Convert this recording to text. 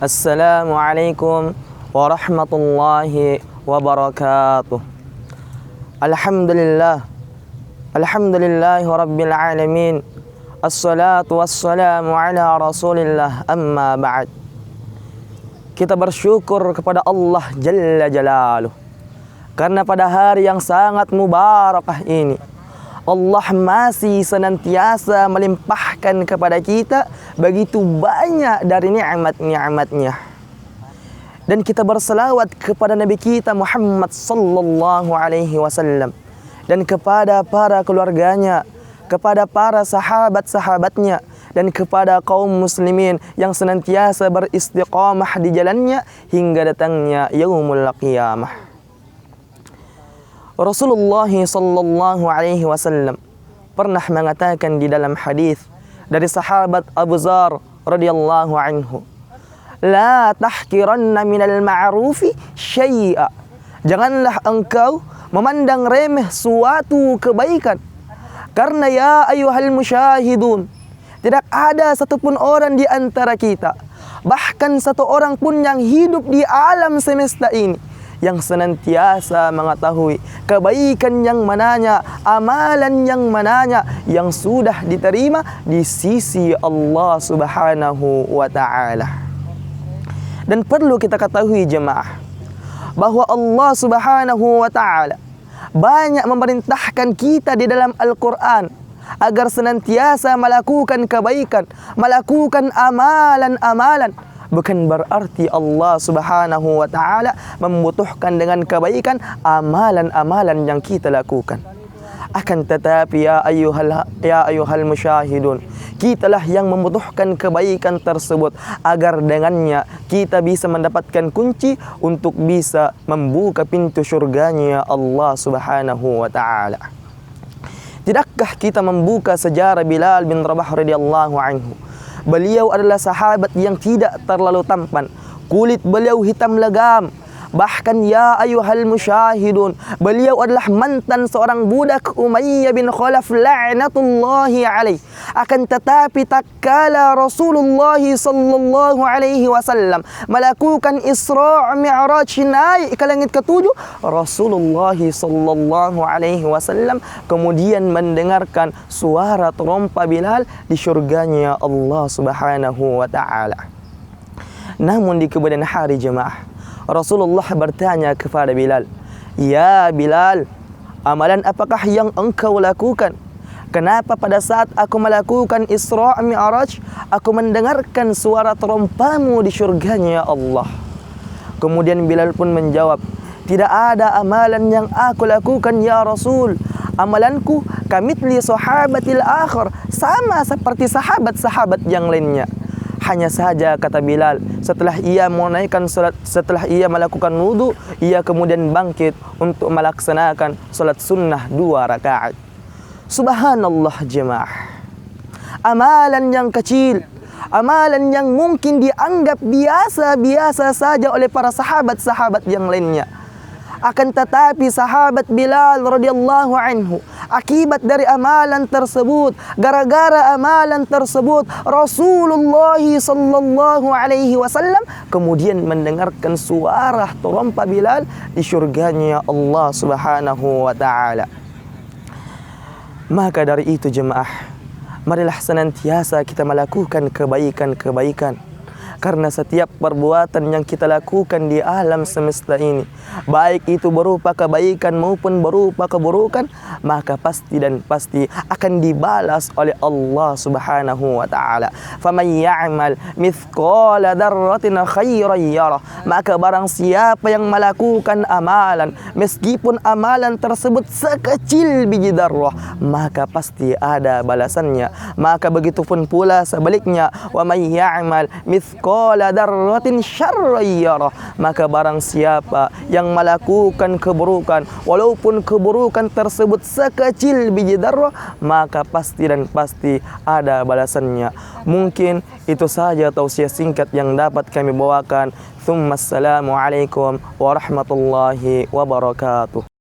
Assalamualaikum warahmatullahi wabarakatuh. Alhamdulillahi rabbil alamin. Assalatu wassalamu ala rasulillah, amma ba'd. Kita bersyukur kepada Allah Jalla Jalaluh, karena pada hari yang sangat mubarakah ini Allah masih senantiasa melimpahkan kepada kita begitu banyak dari nikmat-nikmatnya. Dan kita berselawat kepada Nabi kita Muhammad sallallahu alaihi wasallam dan kepada para keluarganya, kepada para sahabat-sahabatnya, dan kepada kaum muslimin yang senantiasa beristiqamah di jalannya hingga datangnya yaumul qiyamah. Rasulullah sallallahu alaihi wasallam pernah mengatakan di dalam hadis dari sahabat Abu Dzar radhiyallahu anhu, "La tahqiranna minal ma'rufi syai'a." Janganlah engkau memandang remeh suatu kebaikan. Karena ya ayyuhal musyahidun, tidak ada satupun orang di antara kita, bahkan satu orang pun yang hidup di alam semesta ini, yang senantiasa mengetahui kebaikan yang mananya, amalan yang mananya yang sudah diterima di sisi Allah Subhanahu wa ta'ala. Dan perlu kita ketahui jemaah, bahwa Allah Subhanahu wa ta'ala banyak memerintahkan kita di dalam Al-Quran agar senantiasa melakukan kebaikan, melakukan amalan-amalan. Bukan berarti Allah Subhanahu wa ta'ala membutuhkan dengan kebaikan amalan-amalan yang kita lakukan. Akan tetapi ya ayyuhal musyahidun, kitalah yang membutuhkan kebaikan tersebut agar dengannya kita bisa mendapatkan kunci untuk bisa membuka pintu syurganya Allah Subhanahu wa ta'ala. Tidakkah kita membuka sejarah Bilal bin Rabah radhiyallahu anhu? Beliau adalah sahabat yang tidak terlalu tampan. Kulit beliau hitam legam. Bahkan ya ayyuhal musyahidun, beliau adalah mantan seorang budak Umayyah bin Khalaf la'natullahi alaih. Akan tetapi tatkala Rasulullah sallallahu alaihi wasallam melakukan Isra' Mi'raj, naik ke langit ketujuh, Rasulullah sallallahu alaihi wasallam kemudian mendengarkan suara trompa Bilal di syurganya Allah Subhanahu wa ta'ala. Namun di kemudian hari jemaah, Rasulullah bertanya kepada Bilal, "Ya Bilal, amalan apakah yang engkau lakukan? Kenapa pada saat aku melakukan Isra' Mi'raj, aku mendengarkan suara terompamu di syurganya Allah?" Kemudian Bilal pun menjawab, "Tidak ada amalan yang aku lakukan ya Rasul. Amalanku kamitsli sahabatil akhir, sama seperti sahabat-sahabat yang lainnya. Hanya saja," kata Bilal, "setelah ia menaikkan salat, setelah ia melakukan wudu, ia kemudian bangkit untuk melaksanakan salat sunnah 2 rakaat." Subhanallah jemaah. Amalan yang kecil, amalan yang mungkin dianggap biasa-biasa saja oleh para sahabat-sahabat yang lainnya. Akan tetapi sahabat Bilal radhiyallahu anhu, akibat dari amalan tersebut, gara-gara amalan tersebut, Rasulullah sallallahu alaihi wasallam kemudian mendengarkan suara trompa Bilal di syurganya Allah Subhanahu wa ta'ala. Maka dari itu jemaah, marilah senantiasa kita melakukan kebaikan-kebaikan. Karena setiap perbuatan yang kita lakukan di alam semesta ini, baik itu berupa kebaikan maupun berupa keburukan, maka pasti dan pasti akan dibalas oleh Allah Subhanahu wa ta'ala. Faman ya'mal mithqala dzarratin khairan yarah. Maka barang siapa yang melakukan amalan, meskipun amalan tersebut sekecil biji darrah, maka pasti ada balasannya. Maka begitupun pula sebaliknya, wa man ya'mal mithqala dzarratin syarran yarah. Maka barang siapa yang melakukan keburukan, walaupun keburukan tersebut sekecil biji darah, maka pasti dan pasti ada balasannya. Mungkin itu saja tausiah singkat yang dapat kami bawakan. Assalamualaikum warahmatullahi wabarakatuh.